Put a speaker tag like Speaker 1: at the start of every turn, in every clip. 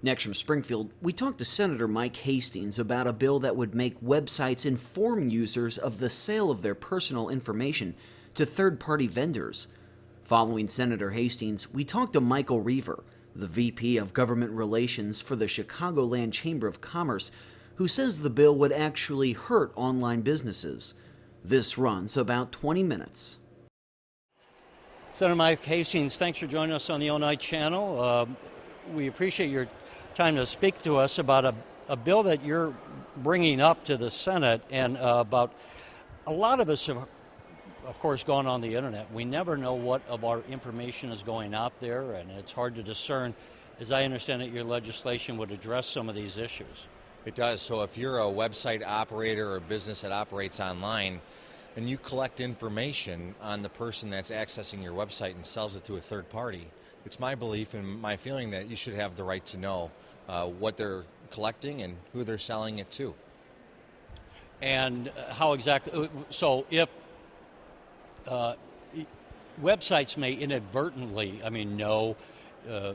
Speaker 1: Next from Springfield, we talked to Senator Mike Hastings about a bill that would make websites inform users of the sale of their personal information to third-party vendors. Following Senator Hastings, we talked to Michael Reaver, the VP of Government Relations for the Chicagoland Chamber of Commerce, who says the bill would actually hurt online businesses. This runs about 20 minutes.
Speaker 2: Senator Mike Hastings, thanks for joining us on the Illinois Channel. We appreciate your time to speak to us about a bill that you're bringing up to the Senate, and about a lot of us have, of course, gone on the internet. We never know what of our information is going out there, and it's hard to discern. As I understand it, your legislation would address some of these issues.
Speaker 3: It does. So if you're a website operator or a business that operates online and you collect information on the person that's accessing your website and sells it to a third party, it's my belief and my feeling that you should have the right to know what they're collecting and who they're selling it to.
Speaker 2: And how exactly, so if websites may inadvertently, know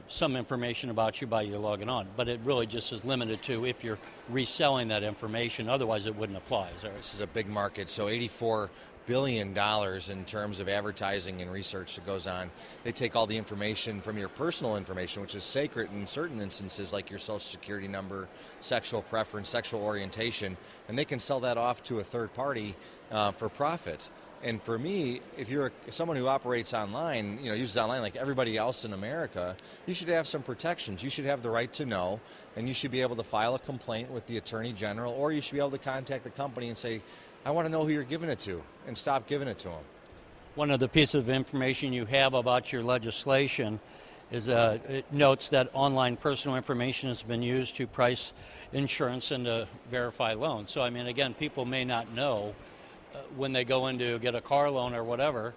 Speaker 2: some information about you by you logging on, but it really just is limited to if you're reselling that information, otherwise it wouldn't apply. Is that right?
Speaker 3: This is a big market, so $84 billion in terms of advertising and research that goes on. They take all the information from your personal information, which is sacred in certain instances, like your social security number, sexual preference, sexual orientation, and they can sell that off to a third party for profit. And for me, if you're someone who operates online, uses online like everybody else in America, you should have some protections. You should have the right to know, and you should be able to file a complaint with the Attorney General, or you should be able to contact the company and say, I want to know who you're giving it to, and stop giving it to them.
Speaker 2: One of the pieces of information you have about your legislation is it notes that online personal information has been used to price insurance and to verify loans. So, again, people may not know when they go in to get a car loan or whatever,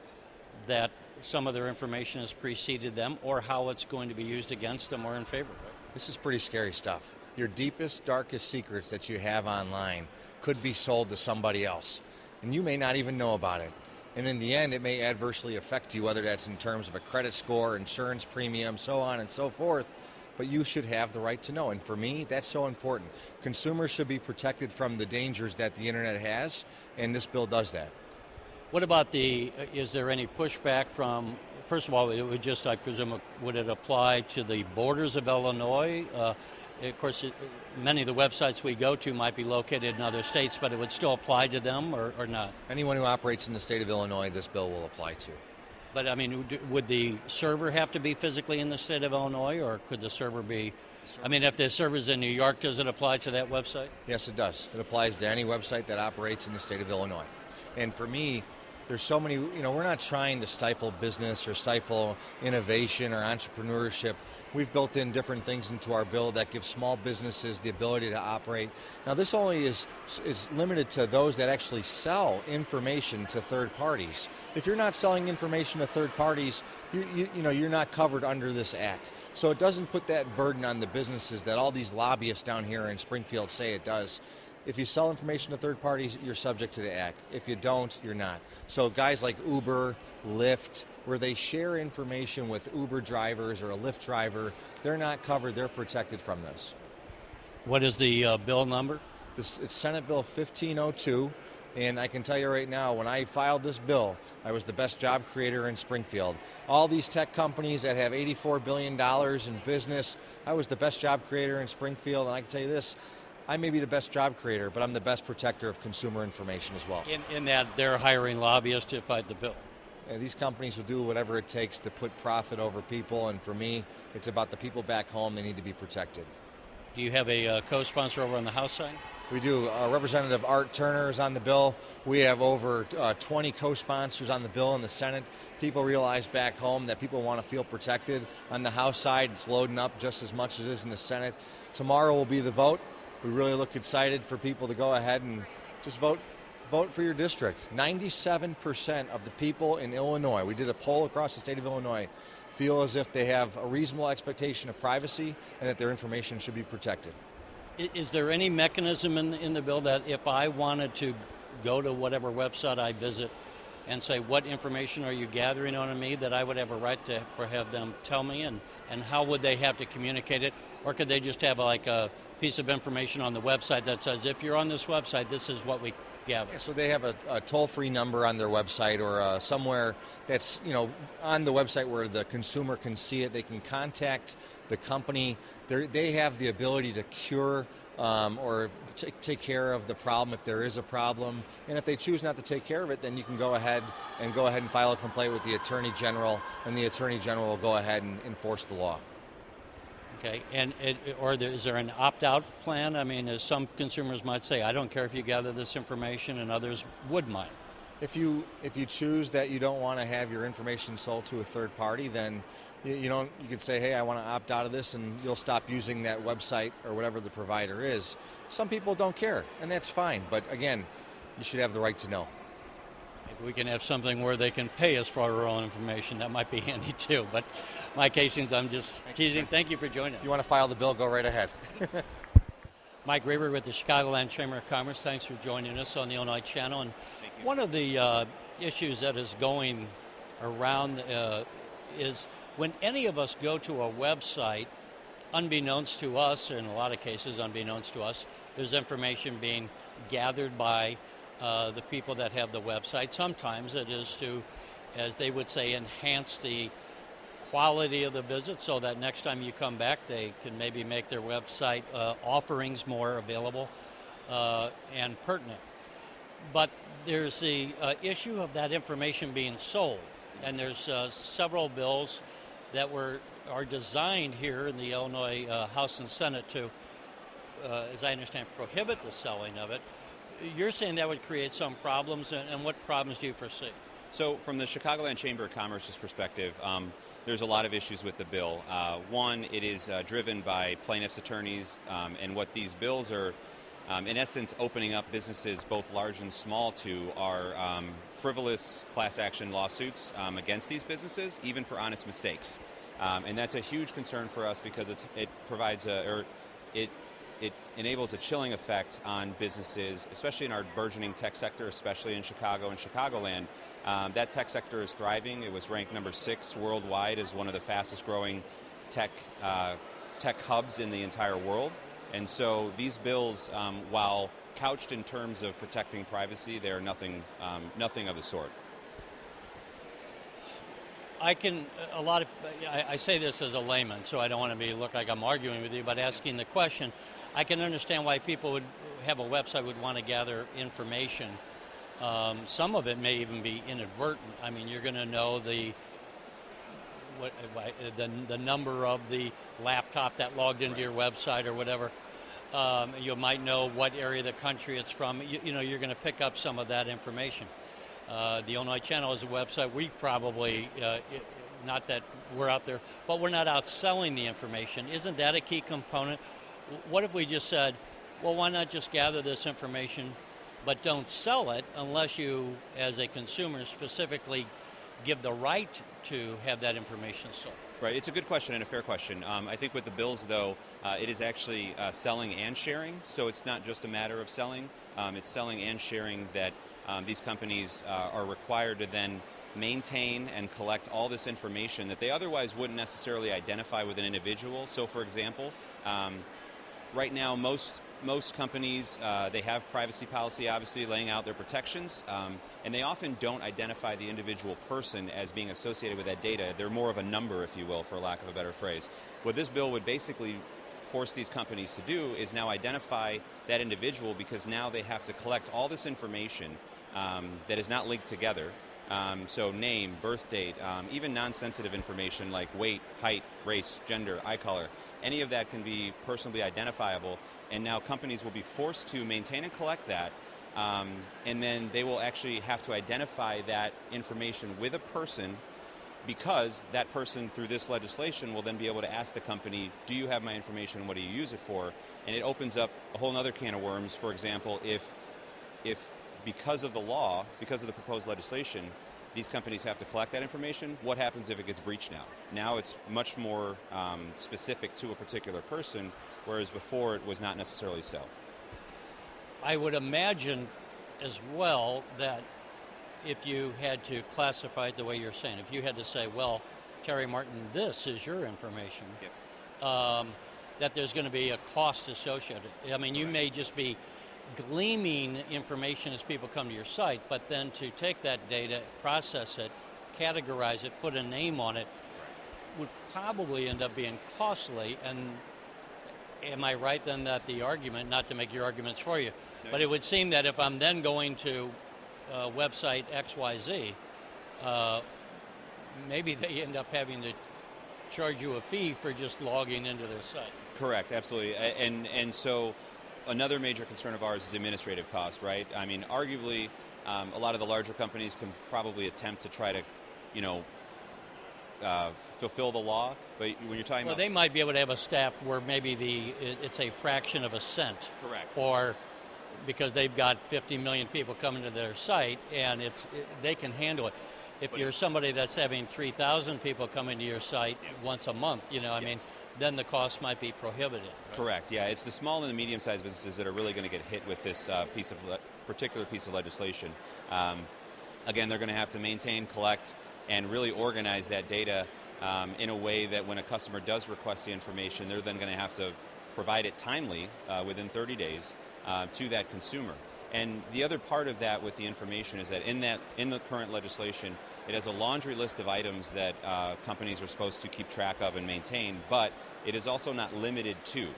Speaker 2: that some of their information has preceded them, or how it's going to be used against them or in favor of it.
Speaker 3: This is pretty scary stuff. Your deepest, darkest secrets that you have online could be sold to somebody else, and you may not even know about it. And in the end, it may adversely affect you, whether that's in terms of a credit score, insurance premium, so on and so forth. But you should have the right to know. And for me, that's so important. Consumers should be protected from the dangers that the internet has, and this bill does that.
Speaker 2: What about is there any pushback from, first of all, it would just, I presume, would it apply to the borders of Illinois? Of course, many of the websites we go to might be located in other states, but it would still apply to them or not?
Speaker 3: Anyone who operates in the state of Illinois, this bill will apply to.
Speaker 2: But would the server have to be physically in the state of Illinois, or could the server be, if the server's in New York, does it apply to that website?
Speaker 3: Yes, it does. It applies to any website that operates in the state of Illinois. And for me, there's so many, we're not trying to stifle business or stifle innovation or entrepreneurship. We've built in different things into our bill that give small businesses the ability to operate. Now, this only is limited to those that actually sell information to third parties. If you're not selling information to third parties, you're not covered under this act. So it doesn't put that burden on the businesses that all these lobbyists down here in Springfield say it does. If you sell information to third parties, you're subject to the act. If you don't, you're not. So guys like Uber, Lyft, where they share information with Uber drivers or a Lyft driver, they're not covered, they're protected from this.
Speaker 2: What is the bill number?
Speaker 3: It's Senate Bill 1502, and I can tell you right now, when I filed this bill, I was the best job creator in Springfield. All these tech companies that have $84 billion in business, I was the best job creator in Springfield, and I can tell you this, I may be the best job creator, but I'm the best protector of consumer information as well.
Speaker 2: In that they're hiring lobbyists to fight the bill.
Speaker 3: And these companies will do whatever it takes to put profit over people, and for me, it's about the people back home. They need to be protected.
Speaker 2: Do you have a co-sponsor over on the House side?
Speaker 3: We do. Representative Art Turner is on the bill. We have over 20 co-sponsors on the bill in the Senate. People realize back home that people want to feel protected. On the House side, it's loading up just as much as it is in the Senate. Tomorrow will be the vote. We really look excited for people to go ahead and just vote for your district. 97% of the people in Illinois, we did a poll across the state of Illinois, feel as if they have a reasonable expectation of privacy and that their information should be protected.
Speaker 2: Is there any mechanism in the bill that if I wanted to go to whatever website I visit and say, what information are you gathering on me that I would have a right to have them tell me, and how would they have to communicate it? Or could they just have like a piece of information on the website that says, if you're on this website, this is what we gather?
Speaker 3: Yeah, so they have a toll-free number on their website, or somewhere that's on the website where the consumer can see it. They can contact the company. They have the ability to cure or take care of the problem if there is a problem. And if they choose not to take care of it, then you can go ahead and file a complaint with the Attorney General, and the Attorney General will go ahead and enforce the law.
Speaker 2: Okay, and is there an opt-out plan? I mean, as some consumers might say, I don't care if you gather this information, and others would mind.
Speaker 3: If you choose that you don't want to have your information sold to a third party, then you could say, hey, I want to opt out of this, and you'll stop using that website or whatever the provider is. Some people don't care, and that's fine. But again, you should have the right to know.
Speaker 2: Maybe we can have something where they can pay us for our own information. That might be handy too. But Mike Hastings, I'm just teasing. Thank you for joining us.
Speaker 3: If you want to file the bill, go right ahead.
Speaker 2: Mike Graber with the Chicagoland Chamber of Commerce. Thanks for joining us on the Illinois Channel. And one of the issues that is going around is when any of us go to a website, unbeknownst to us, or in a lot of cases unbeknownst to us, there's information being gathered by the people that have the website. Sometimes it is to, as they would say, enhance the quality of the visit, so that next time you come back they can maybe make their website offerings more available and pertinent. But there's the issue of that information being sold, and there's several bills that are designed here in the Illinois House and Senate to, as I understand, prohibit the selling of it. You're saying that would create some problems, and what problems do you foresee?
Speaker 4: So from the Chicagoland Chamber of Commerce's perspective, there's a lot of issues with the bill. One, it is driven by plaintiffs' attorneys, and what these bills are, in essence, opening up businesses, both large and small, to are frivolous class action lawsuits against these businesses, even for honest mistakes. And that's a huge concern for us because it provides it enables a chilling effect on businesses, especially in our burgeoning tech sector, especially in Chicago and Chicagoland. That tech sector is thriving. It was ranked number 6 worldwide as one of the fastest growing tech hubs in the entire world. And so these bills, while couched in terms of protecting privacy, they are nothing of the sort.
Speaker 2: I say this as a layman, so I don't want to look like I'm arguing with you, but asking the question, I can understand why people would have a website, would want to gather information. Some of it may even be inadvertent. I mean, you're going to know the number of the laptop that logged into your website or whatever. You might know what area of the country it's from. You're going to pick up some of that information. The Illinois Channel is a website. We probably, not that we're out there, but we're not out selling the information. Isn't that a key component? What if we just said, well, why not just gather this information, but don't sell it unless you, as a consumer, specifically give the right to have that information sold?
Speaker 4: Right, it's a good question and a fair question. I think with the bills, though, it is actually selling and sharing, so it's not just a matter of selling. It's selling and sharing that these companies are required to then maintain and collect all this information that they otherwise wouldn't necessarily identify with an individual. So, for example, right now most companies, they have privacy policy, obviously, laying out their protections, and they often don't identify the individual person as being associated with that data. They're more of a number, if you will, for lack of a better phrase. What this bill would basically force these companies to do is now identify that individual, because now they have to collect all this information that is not linked together. So name, birth date, even non-sensitive information like weight, height, race, gender, eye color, any of that can be personally identifiable, and now companies will be forced to maintain and collect that, and then they will actually have to identify that information with a person, because that person, through this legislation, will then be able to ask the company, do you have my information and what do you use it for? And it opens up a whole other can of worms. For example, if because of the law, because of the proposed legislation, these companies have to collect that information, what happens if it gets breached now? Now it's much more specific to a particular person, whereas before it was not necessarily so.
Speaker 2: I would imagine as well that if you had to classify it the way you're saying, if you had to say, well, Terry Martin, this is your information, that there's going to be a cost associated. I mean, you may just be gleaming information as people come to your site, but then to take that data, process it, categorize it, put a name on it, would probably end up being costly. And am I right then that the argument, not to make your arguments for you, but it would seem that if I'm then going to website XYZ, maybe they end up having to charge you a fee for just logging into their site.
Speaker 4: Correct, absolutely. And so another major concern of ours is administrative cost, right? I mean, arguably, a lot of the larger companies can probably attempt to try to, fulfill the law, but when you're talking about...
Speaker 2: Well, they might be able to have a staff where maybe it's a fraction of a cent.
Speaker 4: Correct.
Speaker 2: Or because they've got 50 million people coming to their site, and they can handle it. If you're somebody that's having 3,000 people coming to your site once a month, I mean, then the cost might be prohibitive. Right?
Speaker 4: Correct, yeah. It's the small and the medium-sized businesses that are really going to get hit with this particular piece of legislation. Again, they're going to have to maintain, collect, and really organize that data in a way that when a customer does request the information, they're then going to have to provide it timely, within 30 days, to that consumer. And the other part of that with the information is that in the current legislation, it has a laundry list of items that companies are supposed to keep track of and maintain, but it is also not limited to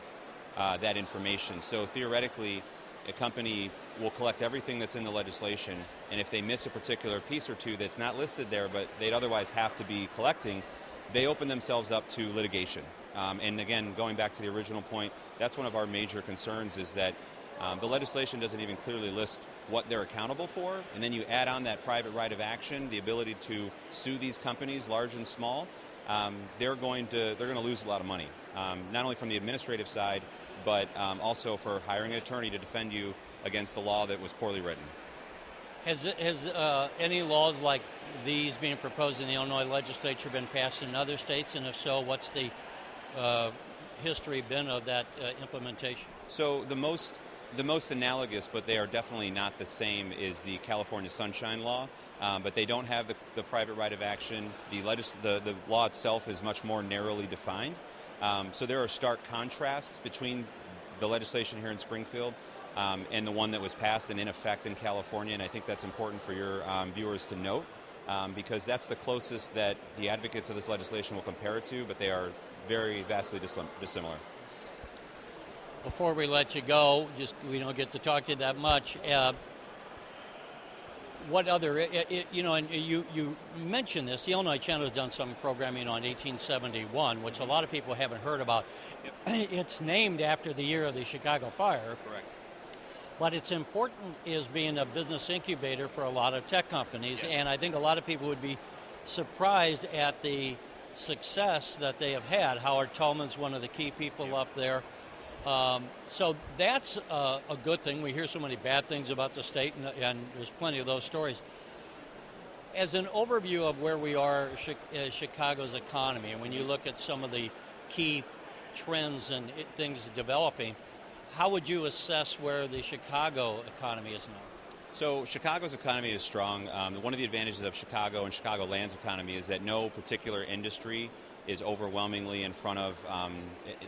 Speaker 4: that information. So theoretically, a company will collect everything that's in the legislation, and if they miss a particular piece or two that's not listed there, but they'd otherwise have to be collecting, they open themselves up to litigation. And again, going back to the original point, that's one of our major concerns is that the legislation doesn't even clearly list what they're accountable for, and then you add on that private right of action, the ability to sue these companies, large and small. They're going to lose a lot of money, not only from the administrative side, but also for hiring an attorney to defend you against the law that was poorly written.
Speaker 2: Has any laws like these being proposed in the Illinois legislature been passed in other states, and if so, what's the history been of that implementation?
Speaker 4: So the most analogous, but they are definitely not the same, is the California Sunshine Law. But they don't have the private right of action. The law itself is much more narrowly defined. So there are stark contrasts between the legislation here in Springfield and the one that was passed and in effect in California, and I think that's important for your viewers to note, because that's the closest that the advocates of this legislation will compare it to, but they are very vastly dissimilar.
Speaker 2: Before we let you go, we don't get to talk to you that much. What other, and you mentioned this, the Illinois Channel has done some programming on 1871, which a lot of people haven't heard about. It's named after the year of the Chicago fire.
Speaker 4: Correct.
Speaker 2: But it's important as being a business incubator for a lot of tech companies,
Speaker 4: Yes.
Speaker 2: and I think a lot of people would be surprised at the success that they have had. Howard Tolman's one of the key people up there. So that's a good thing. We hear so many bad things about the state, and there's plenty of those stories. As an overview of where we are, Chicago's economy, and when you look at some of the key trends and things developing, how would you assess where the Chicago economy is now?
Speaker 4: So Chicago's economy is strong. One of the advantages of Chicago and Chicagoland's economy is that no particular industry is overwhelmingly in front of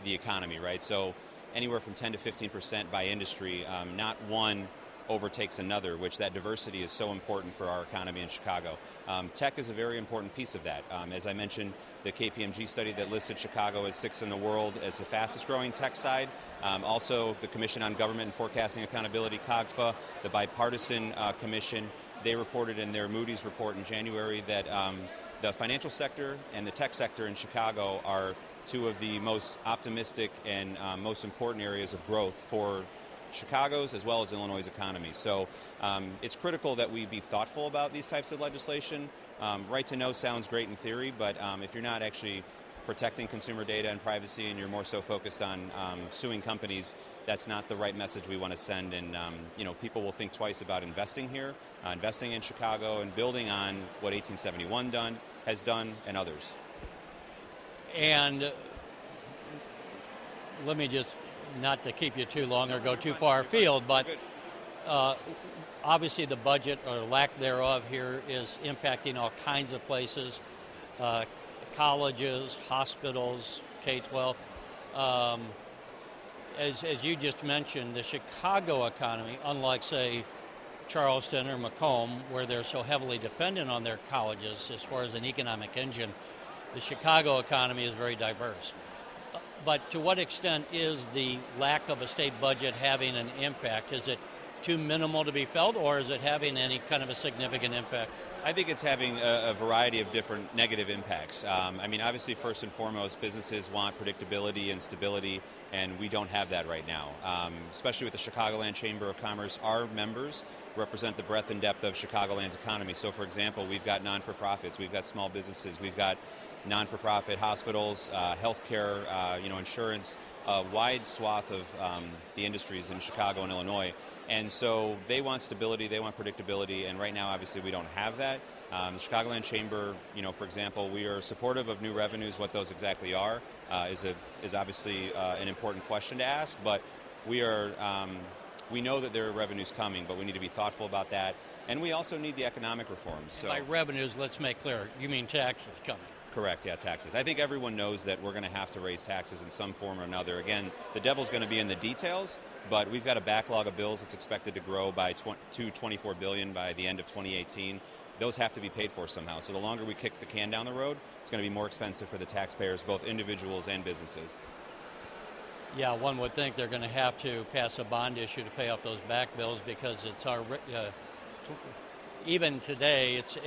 Speaker 4: the economy, right? So anywhere from 10 to 15% by industry, not one overtakes another, which that diversity is so important for our economy in Chicago. Tech is a very important piece of that. As I mentioned, the KPMG study that listed Chicago as 6th in the world as the fastest growing tech side. Also, the Commission on Government and Forecasting Accountability, COGFA, the bipartisan commission, they reported in their Moody's report in January that the financial sector and the tech sector in Chicago are two of the most optimistic and most important areas of growth for Chicago's as well as Illinois' economy. So it's critical that we be thoughtful about these types of legislation. Right to know sounds great in theory, but if you're not actually protecting consumer data and privacy and you're more so focused on suing companies, that's not the right message we want to send. And people will think twice about investing here, investing in Chicago, and building on what 1871 has done and others.
Speaker 2: And let me just, not to keep you too long or go too far afield, but obviously the budget or lack thereof here is impacting all kinds of places, colleges, hospitals, K-12. As you just mentioned, the Chicago economy, unlike, say, Charleston or Macomb, where they're so heavily dependent on their colleges as far as an economic engine, the Chicago economy is very diverse. But to what extent is the lack of a state budget having an impact? Is it too minimal to be felt, or is it having any kind of a significant impact?
Speaker 4: I think it's having a variety of different negative impacts. I mean, obviously, first and foremost, businesses want predictability and stability, and we don't have that right now. Especially with the Chicagoland Chamber of Commerce, our members represent the breadth and depth of Chicagoland's economy. So, for example, we've got non-for-profits, we've got small businesses, we've got non-for-profit hospitals, healthcare, insurance, a wide swath of the industries in Chicago and Illinois. And so they want stability, they want predictability, and right now, obviously, we don't have that. The Chicagoland Chamber, for example, we are supportive of new revenues. What those exactly are is obviously an important question to ask, but we know that there are revenues coming, but we need to be thoughtful about that. And we also need the economic reforms. So,
Speaker 2: by revenues, let's make clear, you mean taxes coming?
Speaker 4: Correct, yeah, taxes. I think everyone knows that we're going to have to raise taxes in some form or another. Again, the devil's going to be in the details, but we've got a backlog of bills that's expected to grow by to $24 billion by the end of 2018. Those have to be paid for somehow. So the longer we kick the can down the road, it's going to be more expensive for the taxpayers, both individuals and businesses.
Speaker 2: Yeah, one would think they're going to have to pass a bond issue to pay off those back bills, because it's our even today, it's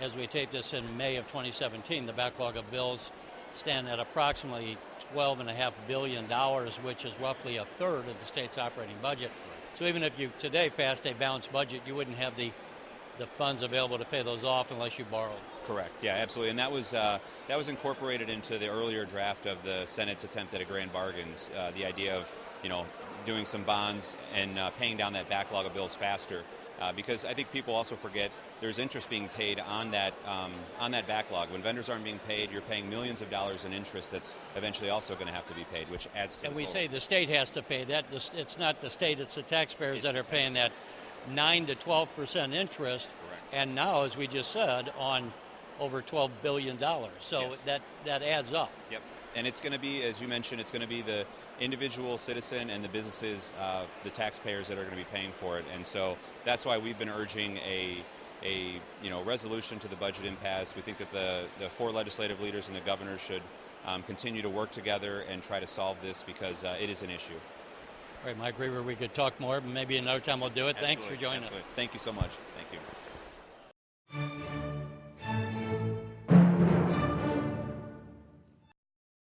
Speaker 2: as we tape this in May of 2017, the backlog of bills stand at approximately $12.5 billion, which is roughly a third of the state's operating budget. So even if you today passed a balanced budget, you wouldn't have the funds available to pay those off unless you borrowed.
Speaker 4: Correct. Yeah, absolutely. And that was incorporated into the earlier draft of the Senate's attempt at a grand bargains. The idea of doing some bonds and paying down that backlog of bills faster. Because I think people also forget there's interest being paid on that backlog. When vendors aren't being paid, you're paying millions of dollars in interest that's eventually also going to have to be paid, which adds to the total.
Speaker 2: And we say the state has to pay that. It's not the state, it's the taxpayers that are paying that 9 to 12% interest.
Speaker 4: Correct.
Speaker 2: And now, as we just said, on over $12 billion. So
Speaker 4: yes.
Speaker 2: that adds up.
Speaker 4: Yep. And it's going to be, as you mentioned, it's going to be the individual citizen and the businesses, the taxpayers that are going to be paying for it. And so that's why we've been urging a resolution to the budget impasse. We think that the four legislative leaders and the governor should continue to work together and try to solve this, because it is an issue.
Speaker 2: All right, Mike Reaver, we could talk more, but maybe another time we'll do it.
Speaker 4: Absolutely.
Speaker 2: Thanks for joining us.
Speaker 4: Thank you so much. Thank you.